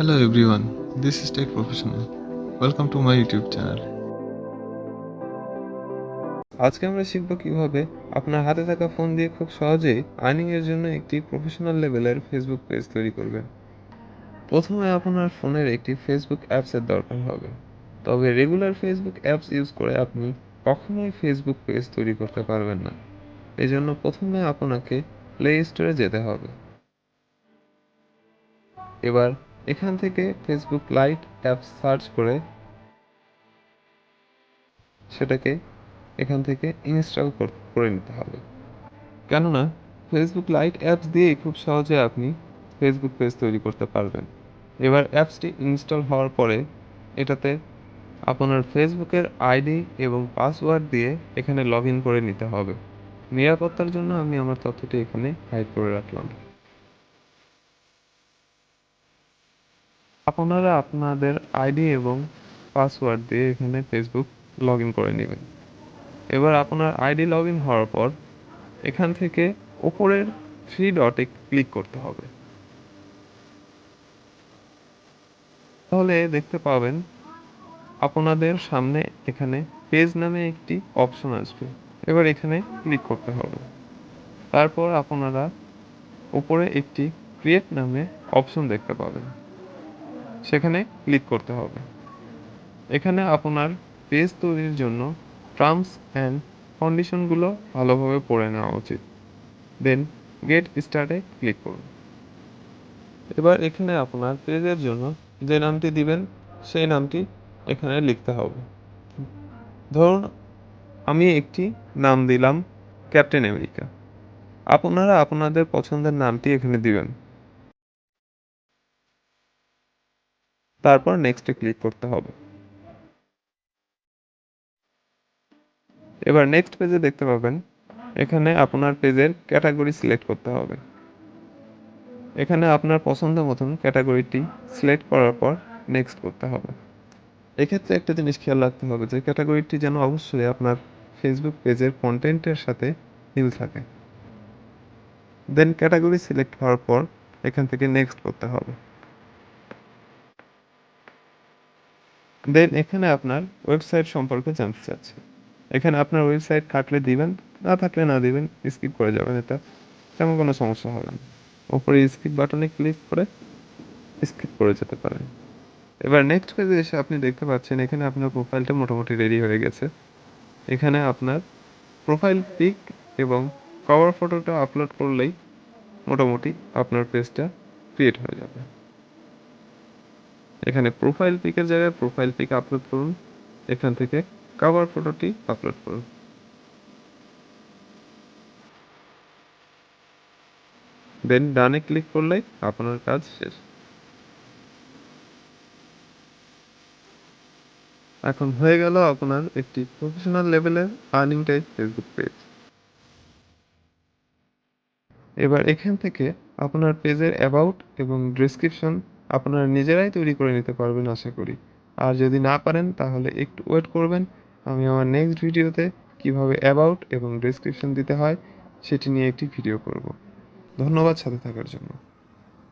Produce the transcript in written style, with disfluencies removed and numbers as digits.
Hello everyone, this is Tech Professional. Welcome to my YouTube channel. আজকে আমরা শিখব কিভাবে আপনার হাতে থাকা ফোন দিয়ে খুব সহজেই আর্নিং এর জন্য একটি প্রফেশনাল লেভেলের ফেসবুক পেজ তৈরি করবেন। প্রথমে আপনার ফোনের একটি ফেসবুক অ্যাপসের দরকার হবে। তবে রেগুলার ফেসবুক অ্যাপস ইউজ করে আপনি কখনোই ফেসবুক পেজ তৈরি করতে পারবেন না। এজন্য প্রথমে আপনাকে প্লে স্টোরে যেতে হবে। এবার এখান থেকে ফেসবুক লাইট অ্যাপস সার্চ করে সেটাকে এখান থেকে ইনস্টল করে নিতে হবে। কেননা ফেসবুক লাইট অ্যাপস দিয়েই খুব সহজে আপনি ফেসবুক পেজ তৈরি করতে পারবেন। এবার অ্যাপসটি ইনস্টল হওয়ার পরে এটাতে আপনার ফেসবুকের আইডি এবং পাসওয়ার্ড দিয়ে এখানে লগ ইন করে নিতে হবে। নিরাপত্তার জন্য আমি আমার তথ্যটি এখানে হাইড করে রাখলাম। আপনারা আপনাদের আইডি এবং পাসওয়ার্ড দিয়ে এখানে ফেসবুক লগ ইন করে নেবেন। এবার আপনার আইডি লগ ইন হওয়ার পর এখান থেকে ওপরের থ্রি ডটে ক্লিক করতে হবে। তাহলে দেখতে পাবেন আপনাদের সামনে এখানে পেজ নামে একটি অপশন আসবে। এবার এখানে ক্লিক করতে হবে। তারপর আপনারা উপরে একটি ক্রিয়েট নামে অপশন দেখতে পাবেন, সেখানে ক্লিক করতে হবে। এখানে আপনার পেজ তৈরির জন্য টার্মস অ্যান্ড কন্ডিশনগুলো ভালোভাবে পড়ে নেওয়া উচিত। দেন গেট স্টার্টে ক্লিক করুন। এবার এখানে আপনার পেজের জন্য যে নামটি দিবেন সেই নামটি এখানে লিখতে হবে। ধরুন আমি একটি নাম দিলাম ক্যাপ্টেন আমেরিকা। আপনারা আপনাদের পছন্দের নামটি এখানে দিবেন। তারপর নেক্সটে ক্লিক করতে হবে। এবার নেক্সট পেজে দেখতে পাবেন এখানে আপনার পেজের ক্যাটাগরি সিলেক্ট করতে হবে। এখানে আপনার পছন্দ মতন ক্যাটাগরিটি সিলেক্ট করার পর নেক্সট করতে হবে। এক্ষেত্রে একটা জিনিস খেয়াল রাখতে হবে যে ক্যাটাগরিটি যেন অবশ্যই আপনার ফেসবুক পেজের কন্টেন্টের সাথে মিল থাকে। দেন ক্যাটাগরি সিলেক্ট হওয়ার পর এখান থেকে নেক্সট করতে হবে। দেন এখানে আপনার ওয়েবসাইট সম্পর্কে জানতে চাচ্ছে। এখানে আপনার ওয়েবসাইট থাকলে দিবেন, না থাকলে না দিবেন, স্কিপ করে যাবেন, এটা তেমন কোনো সমস্যা হবে না। ওপরে স্কিপ বাটনে ক্লিক করে স্কিপ করে যেতে পারেন। এবার নেক্সট পেজে এসে আপনি দেখতে পাচ্ছেন এখানে আপনার প্রোফাইলটা মোটামুটি রেডি হয়ে গেছে। এখানে আপনার প্রোফাইল পিক এবং কভার ফটোটা আপলোড করলেই মোটামুটি আপনার পেজটা ক্রিয়েট হয়ে যাবে। এখানে প্রোফাইল পিকের জায়গায় প্রোফাইল পিক আপলোড করুন, এখান থেকে কভার ফটোটি আপলোড করুন। দেন ডানে ক্লিক করলেই আপনার কাজ শেষ। এখন হয়ে গেল আপনার একটি প্রফেশনাল লেভেলের আর্নিং টাইপ ফেসবুক পেজ। এবার এখান থেকে আপনার পেজের অ্যাবাউট এবং ডেসক্রিপশন আপনারা নিজেরাই তৈরি করে নিতে পারবেন আশা করি। আর যদি না পারেন তাহলে একটু ওয়েট করবেন, আমি আমার নেক্সট ভিডিওতে কিভাবে অ্যাবাউট এবং ডেসক্রিপশন দিতে হয় সেটি নিয়ে একটি ভিডিও করব। ধন্যবাদ সাথে থাকার জন্য।